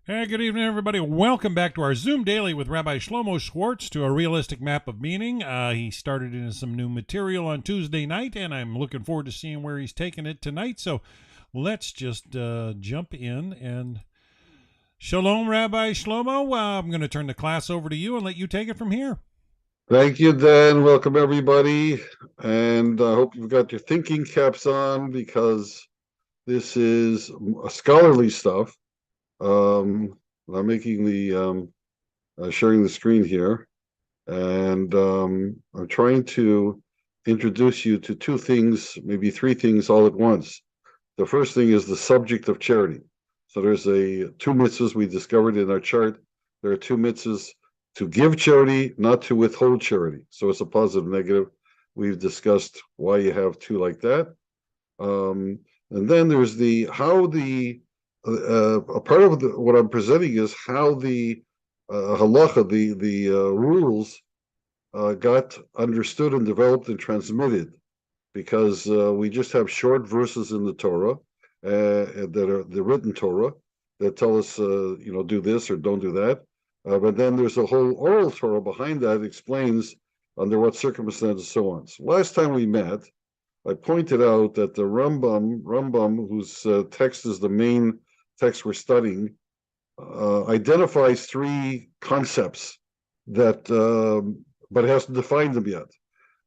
Hey, good evening, everybody. Welcome back to our Zoom Daily with Rabbi Shlomo Schwartz to a realistic map of meaning. He started in some new material on Tuesday night, and I'm looking forward to seeing where he's taking it tonight. So let's just jump in and Shalom, Rabbi Shlomo. I'm going to turn the class over to you and let you take it from here. Thank you, Dan. Welcome, everybody. And I hope you've got your thinking caps on because this is scholarly stuff. I'm making the sharing the screen here, and I'm trying to introduce you to two things, maybe three things all at once. The first thing is the subject of charity. So there's two mitzvahs we discovered in our chart. There are two mitzvahs to give charity, not to withhold charity. So it's a positive, negative. We've discussed why you have two like that. And then there's a part of what I'm presenting is how the halacha, the rules, got understood and developed and transmitted, because we just have short verses in the Torah that are the written Torah that tell us, do this or don't do that. But then there's a whole oral Torah behind that explains under what circumstances, so on. So last time we met, I pointed out that the Rambam, whose text is the main text we're studying, identifies three concepts that, but it hasn't defined them yet.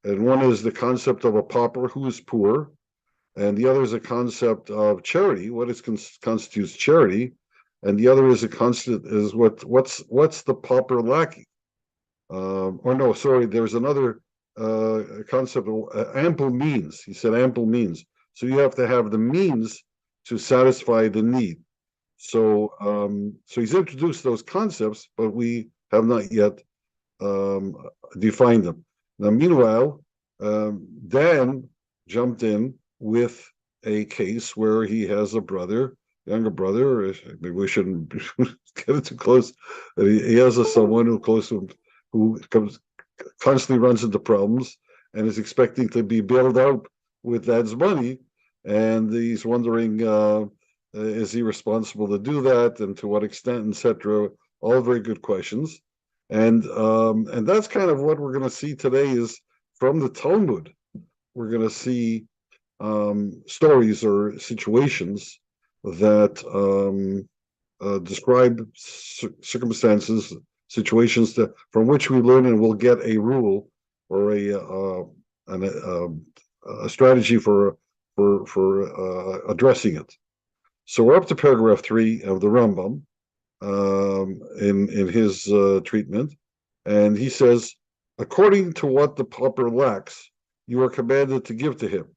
And one is the concept of a pauper who is poor, and the other is a concept of charity, what constitutes charity, and the other is a concept is what's the pauper lacking. There's another concept of ample means. He said ample means. So you have to have the means to satisfy the need. So he's introduced those concepts, but we have not yet defined them. Now, meanwhile, Dan jumped in with a case where he has a younger brother, or maybe we shouldn't get it too close. He has someone who close to him who constantly runs into problems and is expecting to be bailed out with Dad's money. And he's wondering, is he responsible to do that, and to what extent, etc. All very good questions. And that's kind of what we're going to see today is from the Talmud. We're going to see stories or situations that describe circumstances, situations from which we learn, and we'll get a rule or a strategy for addressing it. So we're up to paragraph 3 of the Rambam. In his treatment, and he says, according to what the pauper lacks, you are commanded to give to him.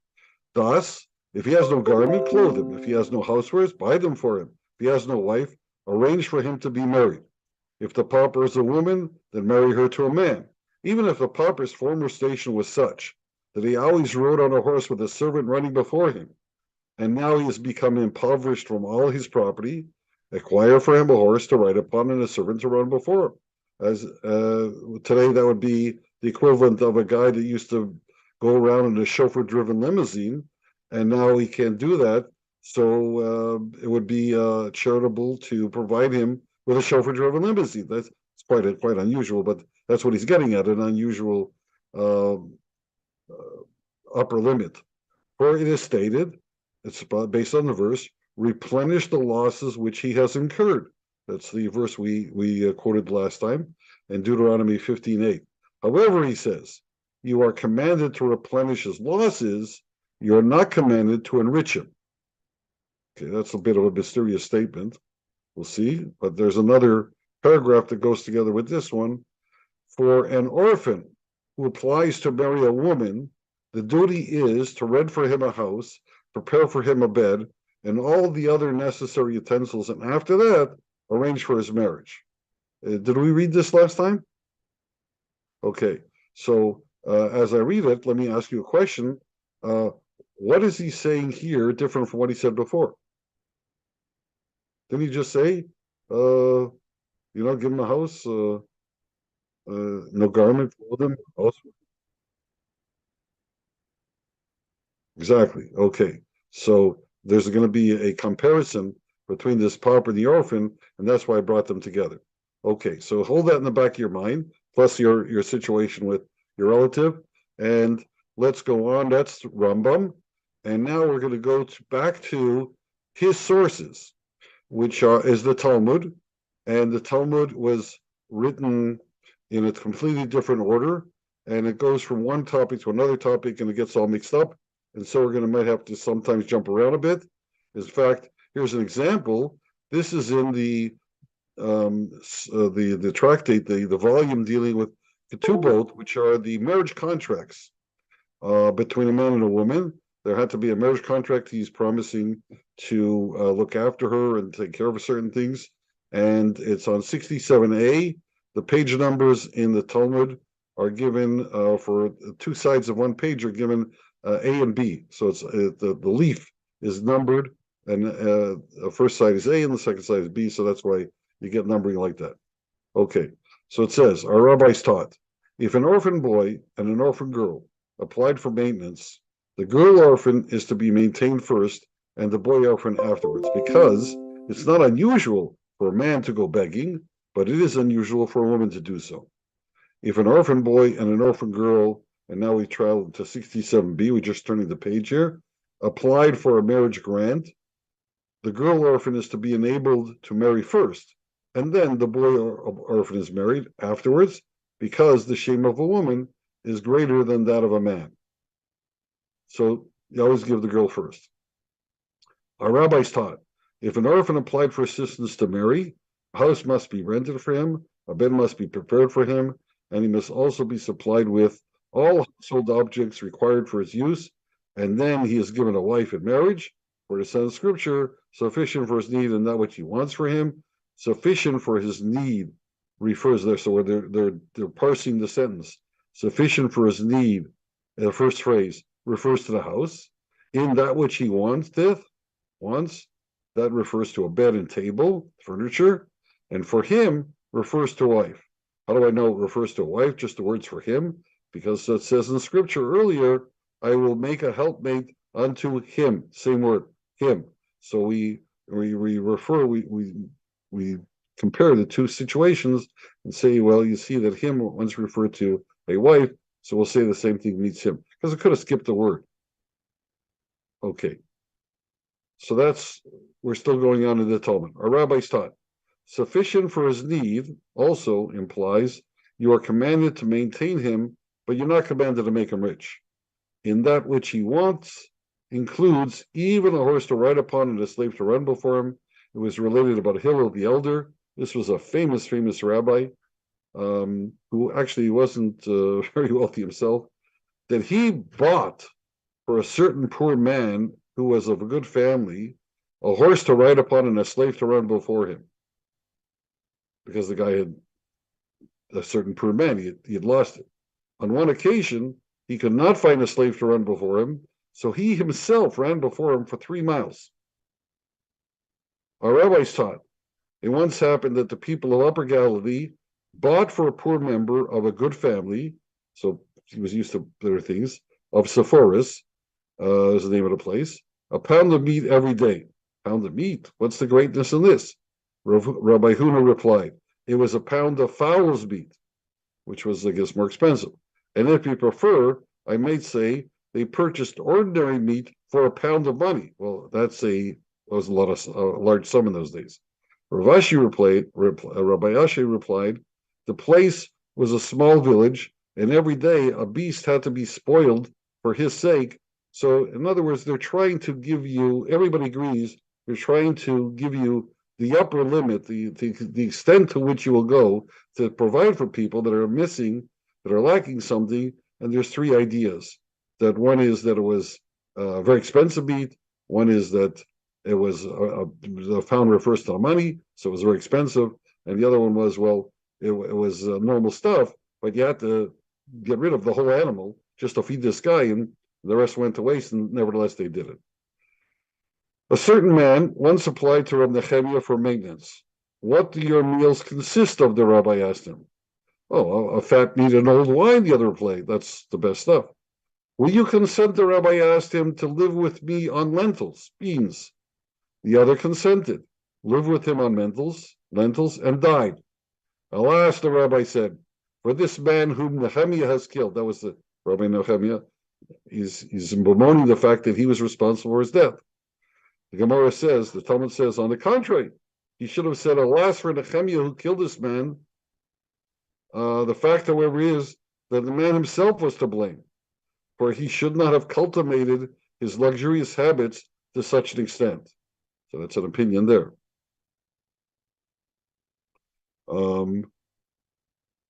Thus, if he has no garment, clothe him. If he has no housewares, buy them for him. If he has no wife, arrange for him to be married. If the pauper is a woman, then marry her to a man. Even if the pauper's former station was such that he always rode on a horse with a servant running before him, and now he has become impoverished from all his property, acquire for him a horse to ride upon and a servant to run before him. As today, that would be the equivalent of a guy that used to go around in a chauffeur-driven limousine, and now he can't do that. So it would be charitable to provide him with a chauffeur-driven limousine. That's quite unusual, but that's what he's getting at, an unusual upper limit. For it is stated, it's based on the verse, replenish the losses which he has incurred. That's the verse we quoted last time in Deuteronomy 15:8. However, he says, you are commanded to replenish his losses. You are not commanded to enrich him. Okay, that's a bit of a mysterious statement. We'll see. But there's another paragraph that goes together with this one. For an orphan who applies to marry a woman, the duty is to rent for him a house, prepare for him a bed, and all the other necessary utensils, and after that, arrange for his marriage. Did we read this last time? Okay, so as I read it, let me ask you a question. What is he saying here different from what he said before? Didn't he just say, give him a house, no garment, clothing, house? Exactly. Okay, so there's going to be a comparison between this pauper and the orphan, and that's why I brought them together. Okay, so hold that in the back of your mind, plus your situation with your relative, and let's go on. That's Rambam, and now we're going to go back to his sources, which is the Talmud, and the Talmud was written in a completely different order, and it goes from one topic to another topic, and it gets all mixed up, and so we're going to might have to sometimes jump around a bit. In fact, here's an example. This is in the tractate, the volume dealing with ketubot, which are the marriage contracts between a man and a woman. There had to be a marriage contract. He's promising to look after her and take care of certain things. And it's on 67a. The page numbers in the Talmud are given for two sides of one page are given A and B. So it's the leaf is numbered, and the first side is A and the second side is B. So that's why you get numbering like that. Okay. So it says, our rabbis taught, if an orphan boy and an orphan girl applied for maintenance, the girl orphan is to be maintained first and the boy orphan afterwards, because it's not unusual for a man to go begging, but it is unusual for a woman to do so. If an orphan boy and an orphan girl, and now we travel to 67b, we're just turning the page here, applied for a marriage grant, the girl orphan is to be enabled to marry first, and then the boy orphan is married afterwards, because the shame of a woman is greater than that of a man. So you always give the girl first. Our rabbis taught, if an orphan applied for assistance to marry, a house must be rented for him, a bed must be prepared for him, and he must also be supplied with all household objects required for his use, and then he is given a wife in marriage, for it says in Scripture, sufficient for his need and not what he wants for him. Sufficient for his need refers there, so they're parsing the sentence. Sufficient for his need, the first phrase, refers to the house. In that which he wanteth, that refers to a bed and table, furniture, and for him refers to a wife. How do I know it refers to a wife? Just the words for him, because it says in Scripture earlier, I will make a helpmate unto him. Same word, him. So we compare the two situations and say, well, you see that him once referred to a wife, so we'll say the same thing means him, because it could have skipped a word. Okay. So we're still going on in the Talmud. Our rabbis taught, sufficient for his need also implies you are commanded to maintain him, but you're not commanded to make him rich. In that which he wants includes even a horse to ride upon and a slave to run before him. It was related about Hillel the elder. This was a famous rabbi who actually wasn't very wealthy himself, that he bought for a certain poor man who was of a good family a horse to ride upon and a slave to run before him, because the guy had a certain poor man, he had lost it. On one occasion, he could not find a slave to run before him, so he himself ran before him for 3 miles. Our rabbis taught, it once happened that the people of Upper Galilee bought for a poor member of a good family, so he was used to better things, of Sepphoris, is the name of the place, a pound of meat every day. Pound of meat? What's the greatness in this? Rabbi Huna replied, it was a pound of fowl's meat, which was, I guess, more expensive. And if you prefer, I might say they purchased ordinary meat for a pound of money. Well, was a large sum in those days. Rabbi Ashi replied, the place was a small village, and every day a beast had to be spoiled for his sake. So, in other words, they're trying to give you, everybody agrees, they're trying to give you the upper limit, the extent to which you will go to provide for people that are missing, that are lacking something. And there's 3 ideas. That one is that it was very expensive meat. One is that it was the pound refers to the money, so it was very expensive. And the other one was, well, it was normal stuff, but you had to get rid of the whole animal just to feed this guy, and the rest went to waste, and nevertheless they did it. A certain man once applied to Rabbi Nehemiah for maintenance. What do your meals consist of? The rabbi asked him. Oh, a fat meat and old wine, the other replied. That's the best stuff. Will you consent, the rabbi asked him, to live with me on lentils, beans? The other consented. lived with him on lentils, and died. Alas, the rabbi said, for this man whom Nehemiah has killed, that was the Rabbi Nehemiah, he's bemoaning the fact that he was responsible for his death. The Gemara says, the Talmud says, on the contrary, he should have said, alas for Nehemiah who killed this man. The fact, however, is that the man himself was to blame, for he should not have cultivated his luxurious habits to such an extent. So that's an opinion there.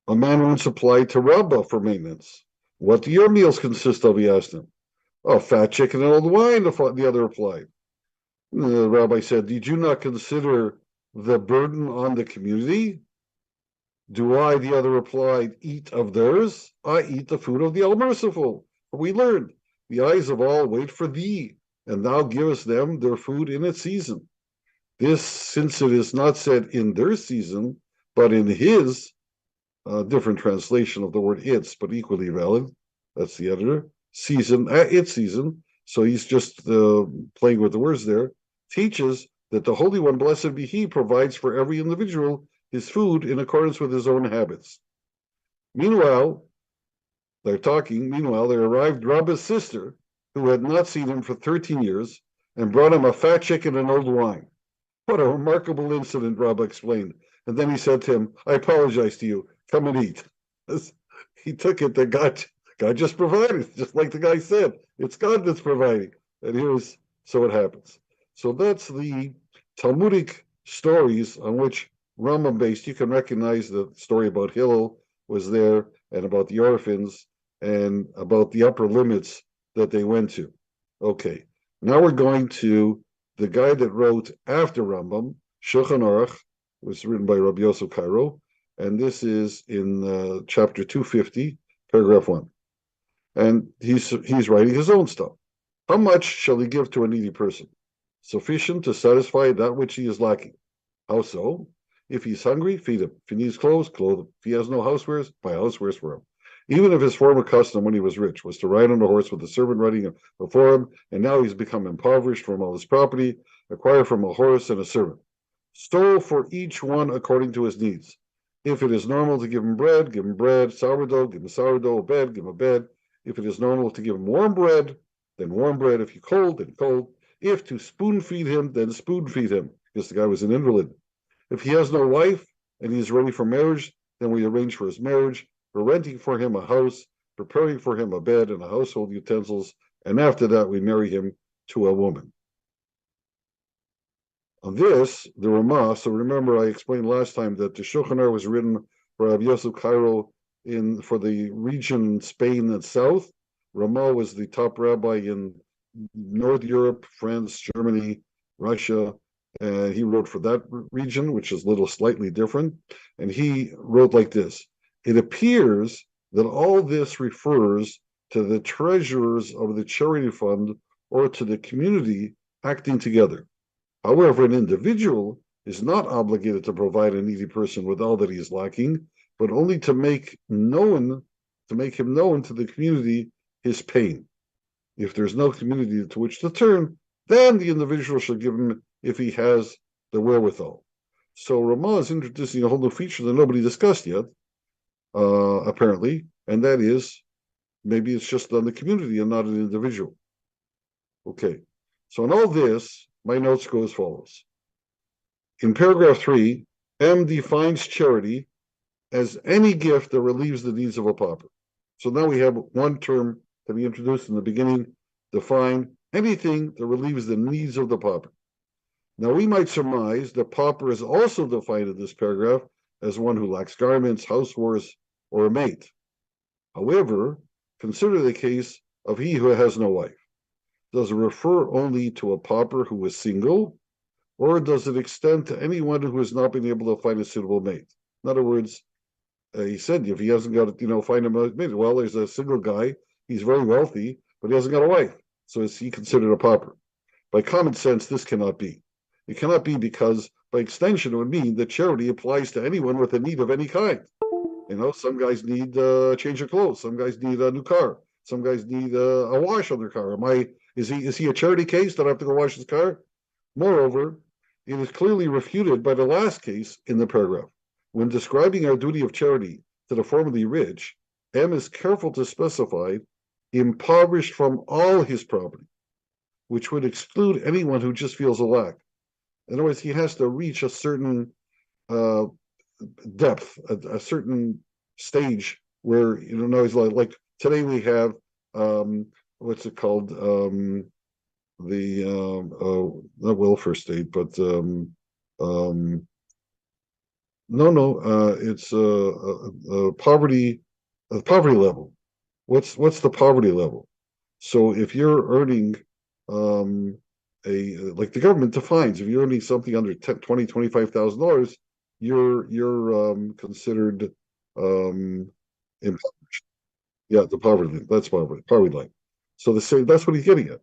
A man once applied to Rabbi for maintenance. What do your meals consist of, he asked him. Oh, fat chicken and old wine, the other replied. The rabbi said, did you not consider the burden on the community? Do I, the other replied, eat of theirs? I eat the food of the All-Merciful. For we learned, the eyes of all wait for thee, and thou givest them their food in its season. This, since it is not said in their season, but in his, different translation of the word its, but equally valid, that's the editor, season, its season, so he's just playing with the words there, teaches that the Holy One, blessed be he, provides for every individual his food in accordance with his own habits. Meanwhile, there arrived Rabbi's sister, who had not seen him for 13 years, and brought him a fat chicken and old wine. What a remarkable incident, Rabbi explained. And then he said to him, I apologize to you, come and eat. He took it that God just provided, just like the guy said. It's God that's providing. And so it happens. So that's the Talmudic stories on which Rambam based. You can recognize the story about Hillel was there, and about the orphans, and about the upper limits that they went to. Okay, now we're going to the guy that wrote after Rambam, Shulchan Aruch, was written by Rabbi Yosef Cairo, and this is in chapter 250, paragraph 1. And he's writing his own stuff. How much shall he give to a needy person? Sufficient to satisfy that which he is lacking. How so? If he's hungry, feed him. If he needs clothes, clothe him. If he has no housewares, buy housewares for him. Even if his former custom when he was rich was to ride on a horse with a servant riding before him, and now he's become impoverished from all his property, acquired from a horse and a servant. Stole for each one according to his needs. If it is normal to give him bread, sourdough, give him sourdough, a bed, give him a bed. If it is normal to give him warm bread, then warm bread. If he's cold, then cold. If to spoon feed him, then spoon feed him, because the guy was an invalid. If he has no wife and he is ready for marriage, then we arrange for his marriage. We're renting for him a house, preparing for him a bed and a household utensils, and after that we marry him to a woman. On this, the Ramah, so remember I explained last time that the Shulchan Aruch was written by Rabbi Yosef Cairo for the region Spain and South. Ramah was the top rabbi in North Europe, France, Germany, Russia, and he wrote for that region, which is a little slightly different. And he wrote like this: it appears that all this refers to the treasurers of the charity fund or to the community acting together. However, an individual is not obligated to provide a needy person with all that he is lacking, but only to make him known to the community his pain. If there's no community to which to turn, then the individual should give him if he has the wherewithal. So Ramah is introducing a whole new feature that nobody discussed yet, apparently, and that is maybe it's just on the community and not an individual. Okay, so in all this, my notes go as follows. In paragraph 3, M defines charity as any gift that relieves the needs of a pauper. So now we have one term that we introduced in the beginning, define anything that relieves the needs of the pauper. Now we might surmise that pauper is also defined in this paragraph as one who lacks garments, housewares, or a mate. However, consider the case of he who has no wife. Does it refer only to a pauper who is single, or does it extend to anyone who has not been able to find a suitable mate? In other words, he said if he hasn't got, find a mate, well, there's a single guy, he's very wealthy, but he hasn't got a wife. So is he considered a pauper? By common sense, this cannot be. It cannot be because, by extension, it would mean that charity applies to anyone with a need of any kind. Some guys need a change of clothes. Some guys need a new car. Some guys need a wash on their car. Is he a charity case that I have to go wash his car? Moreover, It is clearly refuted by the last case in the paragraph. When describing our duty of charity to the formerly rich, M is careful to specify impoverished from all his property, which would exclude anyone who just feels a lack. In other words, he has to reach a certain depth, a certain stage where, he's like today we have, what's it called? Not welfare state, but it's poverty, poverty level. What's the poverty level? So if you're earning like the government defines, if you're earning something under $25,000, you're considered impoverished. Yeah, the poverty, that's poverty line. So that's what he's getting at.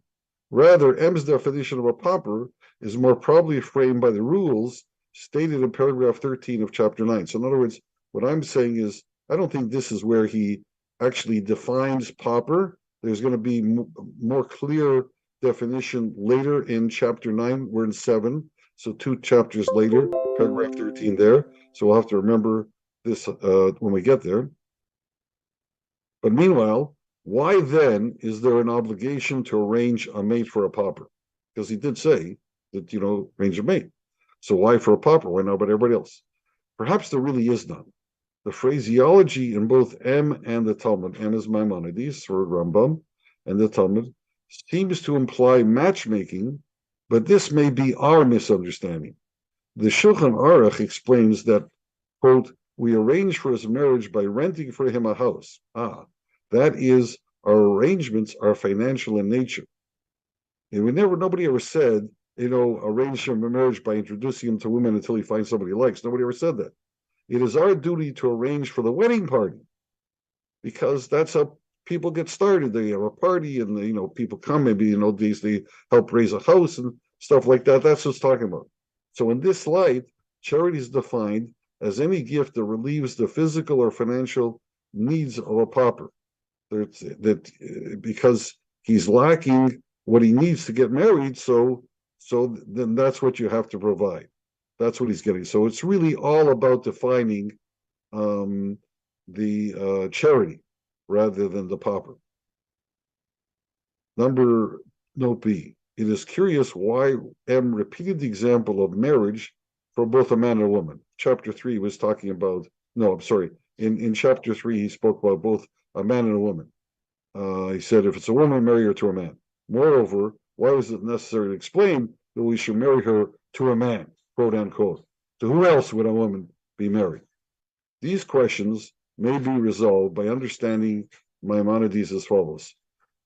Rather, M's definition of a pauper is more probably framed by the rules stated in paragraph 13 of chapter 9. So in other words, what I'm saying is, I don't think this is where he actually defines pauper. There's going to be more clear definition later in chapter 9. We're in 7, so 2 chapters later, paragraph 13 there. So we'll have to remember this when we get there. But meanwhile, why then is there an obligation to arrange a mate for a pauper? Because he did say that, arrange a mate. So why for a pauper? Why not about everybody else? Perhaps there really is none. The phraseology in both M and the Talmud, M is Maimonides or Rambam, and the Talmud, seems to imply matchmaking, but this may be our misunderstanding. The Shulchan Aruch explains that, quote, we arrange for his marriage by renting for him a house. That is, our arrangements are financial in nature. And nobody ever said, arrange him a marriage by introducing him to women until he finds somebody he likes. Nobody ever said that. It is our duty to arrange for the wedding party, because that's how people get started. They have a party, and people come. Maybe they help raise a house and stuff like that. That's what it's talking about. So in this light, charity is defined as any gift that relieves the physical or financial needs of a pauper. Because he's lacking what he needs to get married, so then that's what you have to provide. That's what he's getting. So it's really all about defining the charity rather than the pauper. Note B. It is curious why M repeated the example of marriage for both a man and a woman. Chapter 3 was talking about, in chapter 3 he spoke about both a man and a woman. He said, if it's a woman, marry her to a man. Moreover, why was it necessary to explain that we should marry her to a man, quote unquote? To who else would a woman be married? These questions may be resolved by understanding Maimonides as follows.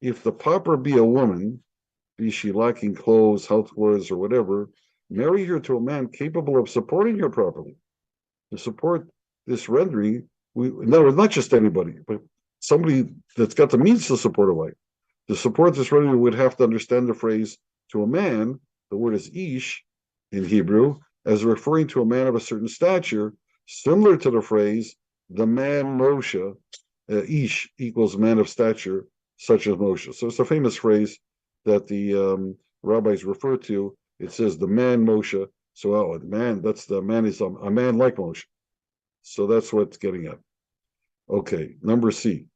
If the pauper be a woman, be she lacking clothes, housewares, or whatever, marry her to a man capable of supporting her properly. To support this rendering, not just anybody, but somebody that's got the means to support a wife. To support this rendering, would have to understand the phrase to a man, the word is ish in Hebrew, as referring to a man of a certain stature, similar to the phrase, the man Moshe, ish equals man of stature, such as Moshe. So it's a famous phrase that the rabbis refer to. It says the man Moshe. So the man is a man like Moshe. So that's what it's getting at. Okay, number C.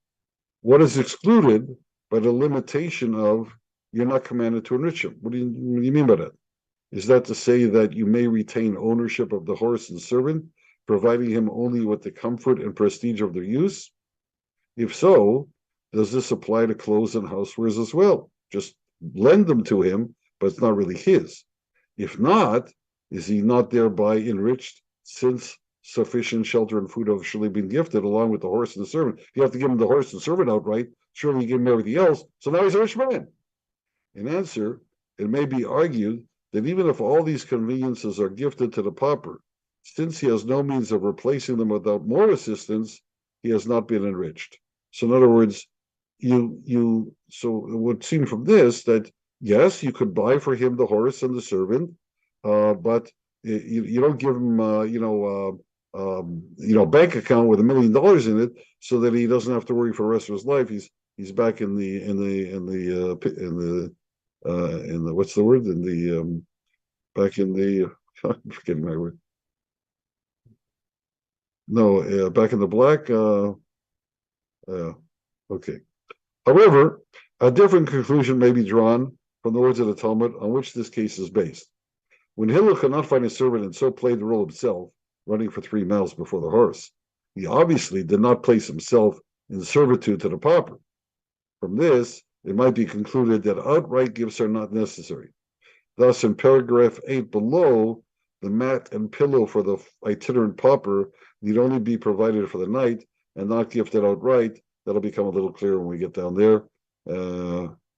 What is excluded by the limitation of you're not commanded to enrich him? What do you mean by that? Is that to say that you may retain ownership of the horse and servant, providing him only with the comfort and prestige of their use? If so, does this apply to clothes and housewares as well? Just lend them to him, but it's not really his. If not, is he not thereby enriched, since sufficient shelter and food have surely been gifted along with the horse and the servant? If you have to give him the horse and servant outright, surely you give him everything else, so now he's a rich man. In answer, it may be argued that even if all these conveniences are gifted to the pauper, since he has no means of replacing them without more assistance, he has not been enriched. So in other words, so it would seem from this that yes, you could buy for him the horse and the servant, but you don't give him bank account with $1 million in it, so that he doesn't have to worry for the rest of his life. He's back in the what's the word, back in the I'm forgetting my word. No, back in the black. Okay. However, a different conclusion may be drawn from the words of the Talmud on which this case is based. When Hillel could not find a servant and so played the role himself, running for 3 miles before the horse, he obviously did not place himself in servitude to the pauper. From this, it might be concluded that outright gifts are not necessary. Thus, in paragraph 8 below, the mat and pillow for the itinerant pauper need only be provided for the night and not gifted outright. That'll become a little clearer when we get down there.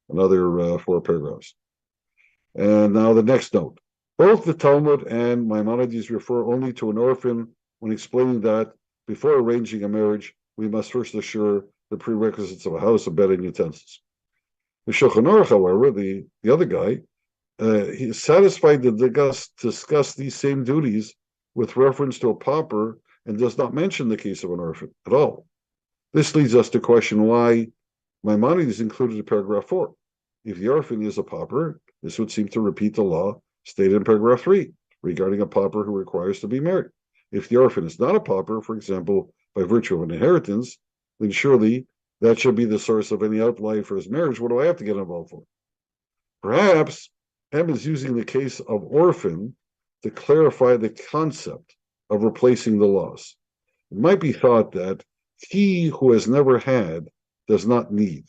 Another 4 paragraphs. And now the next note. Both the Talmud and Maimonides refer only to an orphan when explaining that before arranging a marriage, we must first assure the prerequisites of a house, a bed, and utensils. The Shulchan Aruch, however, the other guy, he is satisfied to discuss these same duties with reference to a pauper and does not mention the case of an orphan at all. This leads us to question why Maimonides included in paragraph 4. If the orphan is a pauper, this would seem to repeat the law stated in paragraph 3 regarding a pauper who requires to be married. If the orphan is not a pauper, for example, by virtue of an inheritance, then surely that should be the source of any outlay for his marriage. What do I have to get involved for? Perhaps M is using the case of orphan to clarify the concept of replacing the loss. It might be thought that he who has never had does not need.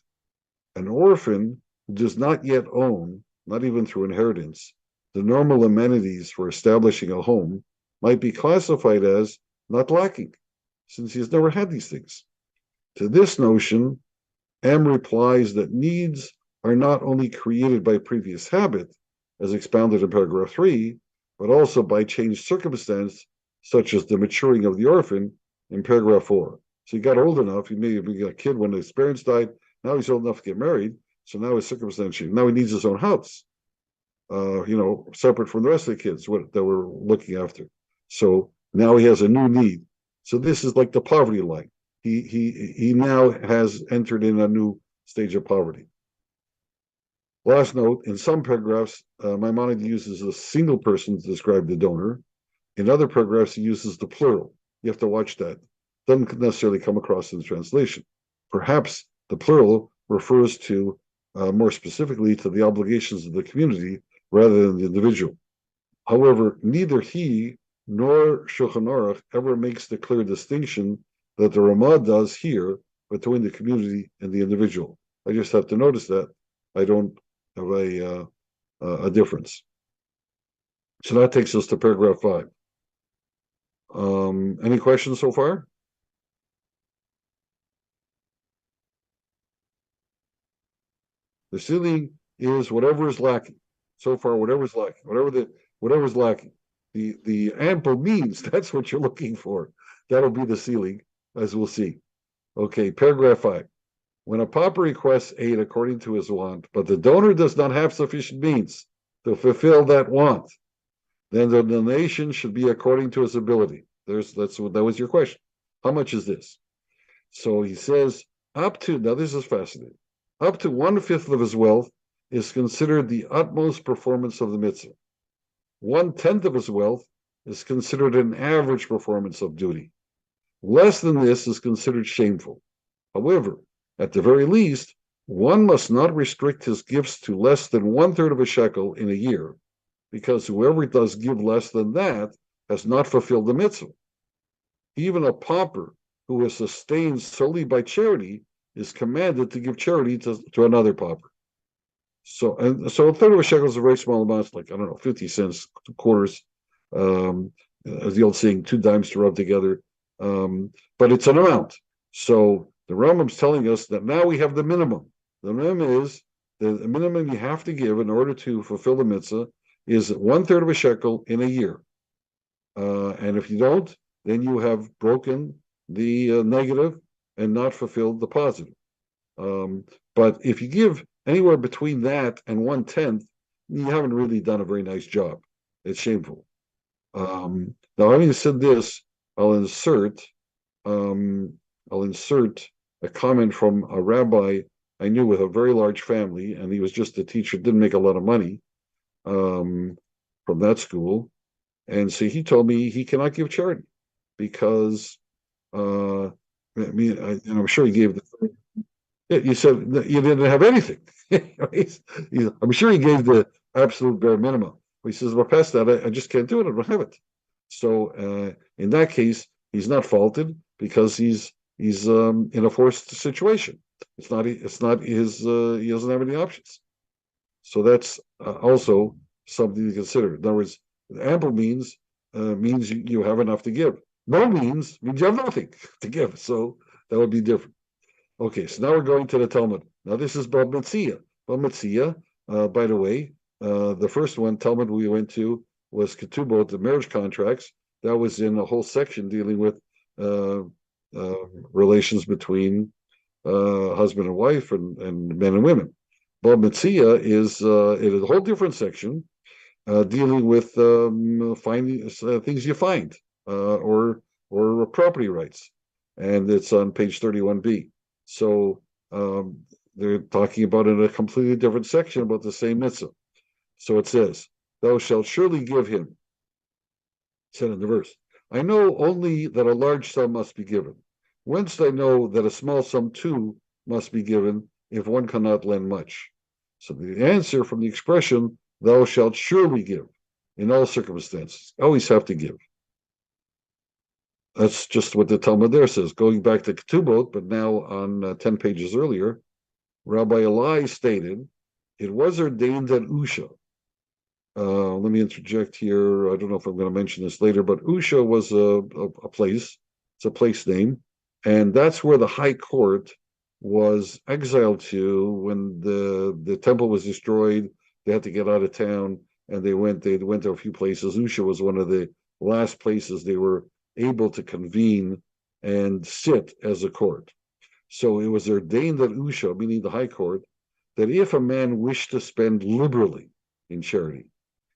An orphan who does not yet own, not even through inheritance, the normal amenities for establishing a home might be classified as not lacking, since he has never had these things. To this notion, M replies that needs are not only created by previous habit, as expounded in paragraph 3, but also by changed circumstance, such as the maturing of the orphan in paragraph 4. So he got old enough, he may have been a kid when his parents died, now he's old enough to get married, so now his circumstance changed. Now he needs his own house, separate from the rest of the kids that we're looking after. So now he has a new need. So this is like the poverty line. He now has entered in a new stage of poverty. Last note, in some paragraphs, Maimonides uses a single person to describe the donor. In other paragraphs, he uses the plural. You have to watch that. Doesn't necessarily come across in the translation. Perhaps the plural refers to, more specifically, to the obligations of the community rather than the individual. However, neither he nor Shulchan Aruch ever makes the clear distinction that the Ramah does here between the community and the individual. I just have to notice that. I don't have a difference. So that takes us to paragraph 5. Any questions so far? The ceiling is whatever is lacking. So far, whatever's lacking, whatever's lacking. The ample means that's what you're looking for. That'll be the ceiling, as we'll see. Okay, paragraph 5. When a pauper requests aid according to his want, but the donor does not have sufficient means to fulfill that want, then the donation should be according to his ability. That was your question. How much is this? So he says up to, now this is fascinating, up to 1/5 of his wealth is considered the utmost performance of the mitzvah. 1/10 of his wealth is considered an average performance of duty. Less than this is considered shameful. However, at the very least, one must not restrict his gifts to less than 1/3 of a shekel in a year, because whoever does give less than that has not fulfilled the mitzvah. Even a pauper who is sustained solely by charity is commanded to give charity to another pauper. So 1/3 of a shekel is a very small amount. It's like, 50 cents, quarters. As the old saying, 2 dimes to rub together. But it's an amount. So the Rambam's telling us that now we have the minimum. The minimum is the minimum you have to give in order to fulfill the mitzvah is 1/3 of a shekel in a year. And if you don't, then you have broken the negative and not fulfilled the positive. But if you give anywhere between that and 1/10, you haven't really done a very nice job. It's shameful. Now, having said this, I'll insert a comment from a rabbi I knew with a very large family, and he was just a teacher, didn't make a lot of money from that school. And so he told me he cannot give charity because, and I'm sure he gave the. You said you didn't have anything. I'm sure he gave the absolute bare minimum. He says, well, past that, I just can't do it. I don't have it. So in that case, he's not faulted because he's in a forced situation. It's not his. He doesn't have any options. So that's also something to consider. In other words, ample means you have enough to give. No means you have nothing to give. So that would be different. Okay, so now we're going to the Talmud. Now this is Bab Metzia. Bab Metzia, by the way, the first one, Talmud we went to, was Ketubot, the marriage contracts. That was in a whole section dealing with uh, relations between husband and wife and men and women. Bab Metzia is a whole different section dealing with finding things you find or property rights, and it's on page 31b. So they're talking about in a completely different section about the same mitzvah. So it says, "Thou shalt surely give him." Said in the verse, "I know only that a large sum must be given. Whence I know that a small sum too must be given if one cannot lend much." So the answer from the expression, "Thou shalt surely give," in all circumstances, always have to give. That's just what the Talmud there says. Going back to Ketubot, but now on 10 pages earlier, Rabbi Eli stated, it was ordained that Usha. Let me interject here. I don't know if I'm going to mention this later, but Usha was a place. It's a place name. And that's where the high court was exiled to when the temple was destroyed. They had to get out of town, and they went to a few places. Usha was one of the last places they were able to convene and sit as a court. So it was ordained that Usha, meaning the high court, that if a man wished to spend liberally in charity,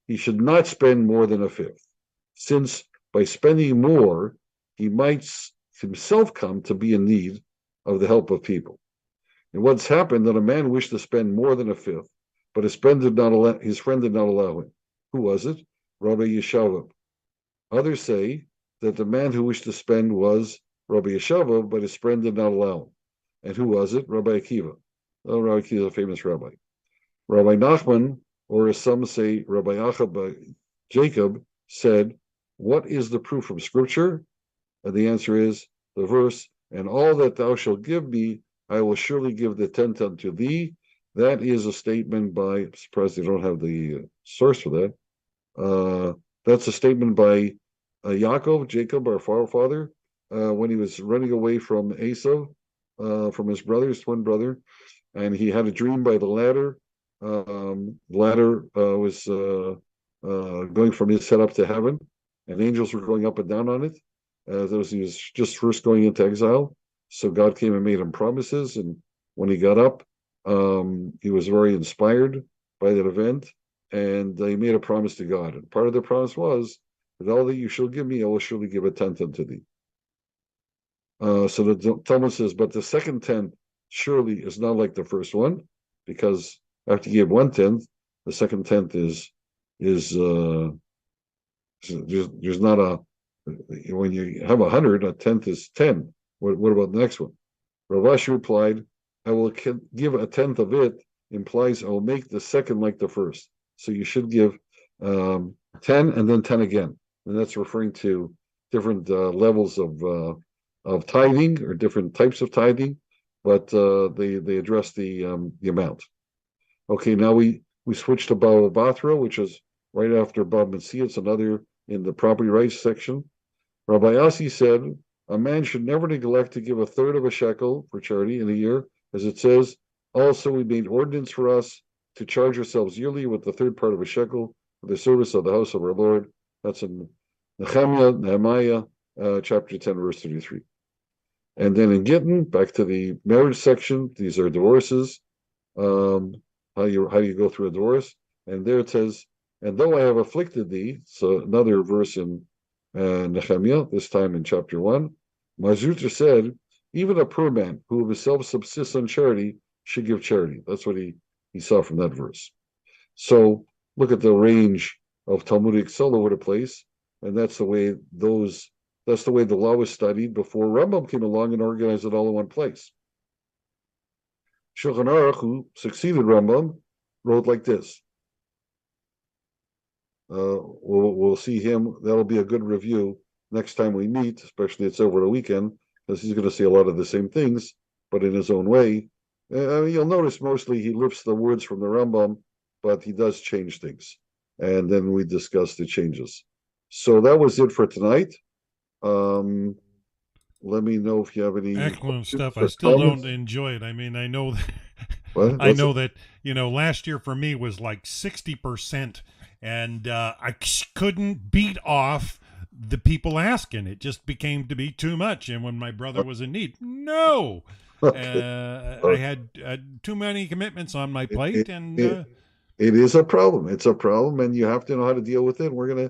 he should not spend more than a fifth, since by spending more, he might himself come to be in need of the help of people. And what's happened that a man wished to spend more than a fifth, but his friend did not allow him. Who was it? Rabbi Yeshua. Others say that the man who wished to spend was Rabbi Yeshua, but his friend did not allow him. And who was it? Rabbi Akiva. Oh, Rabbi Akiva is a famous rabbi. Rabbi Nachman, or as some say, Rabbi Jacob, said, "What is the proof from Scripture?" And the answer is the verse, "And all that thou shalt give me, I will surely give the tenth unto thee." That is a statement by, I'm surprised they don't have the source for that. That's a statement by Jacob, our forefather, when he was running away from Esau, from his brother, his twin brother, and he had a dream by the ladder. The ladder was going from his head up to heaven, and angels were going up and down on it. He was just first going into exile, so God came and made him promises, and when he got up, he was very inspired by that event, and he made a promise to God. And part of the promise was that all that you shall give me, I will surely give a tenth unto thee. So the Talmud says, but the second tenth surely is not like the first one, because after you give 1/10, the second tenth is there's not a, when you have 100, a tenth is 10. What about the next one? Rav Ashi replied, "I will give a tenth of it," implies I will make the second like the first. So you should give 10 and then 10 again, and that's referring to different levels of tithing or different types of tithing, but they address the amount. Okay, now we switch to Baba Batra, which is right after Bab Metzia. It's another in the property rights section. Rabbi Yossi said, a man should never neglect to give a third of a shekel for charity in a year, as it says, also we made ordinance for us to charge ourselves yearly with the third part of a shekel for the service of the house of our Lord. That's in Nehemiah, chapter 10, verse 33. And then in Gittin, back to the marriage section, these are divorces. How do you go through a divorce? And there it says, and though I have afflicted thee, so another verse in Nehemiah, this time in chapter 1, Mazuter said, even a poor man who of himself subsists on charity should give charity. That's what he saw from that verse. So look at the range of Talmudics all over the place. and that's the way the law was studied before Rambam came along and organized it all in one place. Shulchan Aruch, who succeeded Rambam, wrote like this. We'll see him. That'll be a good review next time we meet, especially it's over the weekend, because he's going to see a lot of the same things, but in his own way. You'll notice mostly he lifts the words from the Rambam, but he does change things. And then we discuss the changes. So that was it for tonight. Let me know if you have any excellent stuff. I still don't enjoy it. I mean, I know that I know that, last year for me was like 60%, and I couldn't beat off the people asking. It just became to be too much. And when my brother was in need, no, I had too many commitments on my plate, and it is a problem. It's a problem, and you have to know how to deal with it. We're gonna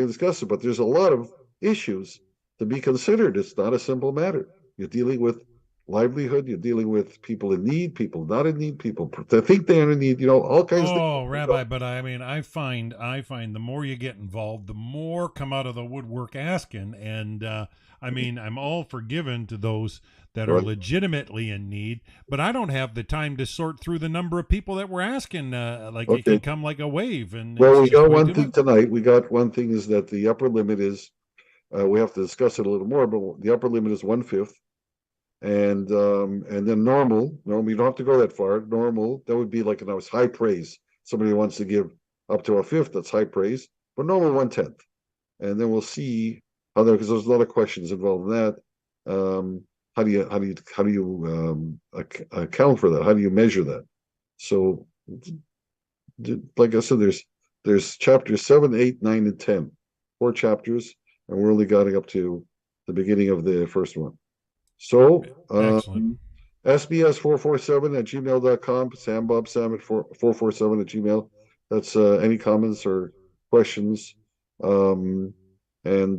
discuss it, but there's a lot of issues to be considered. It's not a simple matter. You're dealing with livelihood. You're dealing with people in need, people not in need, people that think they're in need. All kinds of things. Oh, Rabbi, but I mean, I find the more you get involved, the more come out of the woodwork asking, and I mean, I'm all forgiven to those that are legitimately in need, but I don't have the time to sort through the number of people that were asking. It can come like a wave. And well, we got one thing tonight. We got one thing is that the upper limit is. We have to discuss it a little more, but the upper limit is 1/5, and then normal. You don't have to go that far. Normal, that would be like high praise. Somebody wants to give up to 1/5, that's high praise, but normal 1/10, and then we'll see how because there's a lot of questions involved in that. How do you account for that? How do you measure that? So, like I said, there's chapters 7, 8, 9, and 10, 4 chapters. And we're only getting up to the beginning of the first one. So, SBS447@gmail.com, SamBobSam at 447@gmail. That's any comments or questions. And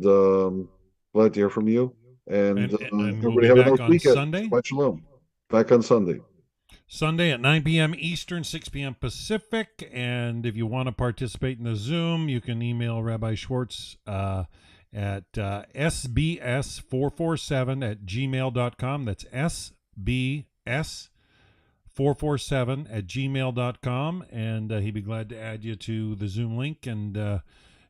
glad to hear from you. And everybody have a nice weekend. Sunday? Shabbat shalom. Back on Sunday. Sunday at 9 p.m. Eastern, 6 p.m. Pacific. And if you want to participate in the Zoom, you can email Rabbi Schwartz at sbs447@gmail.com. That's sbs447@gmail.com, and he'd be glad to add you to the Zoom link, and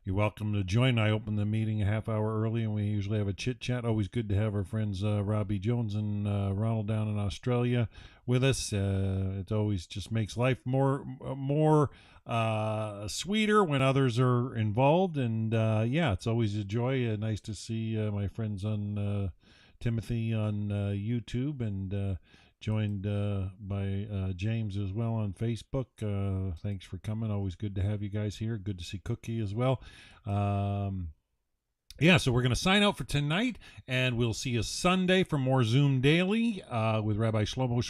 you're welcome to join. I open the meeting a half hour early, and we usually have a chit-chat. Always good to have our friends Rabbi Jones and Ronald down in Australia with us. It always just makes life more sweeter when others are involved, and it's always a joy. Nice to see my friends on Timothy on YouTube, and joined by James as well on Facebook. Thanks for coming. Always good to have you guys here. Good to see Cookie as well. So we're going to sign out for tonight, and we'll see you Sunday for more Zoom Daily with Rabbi Shlomo Schwartz.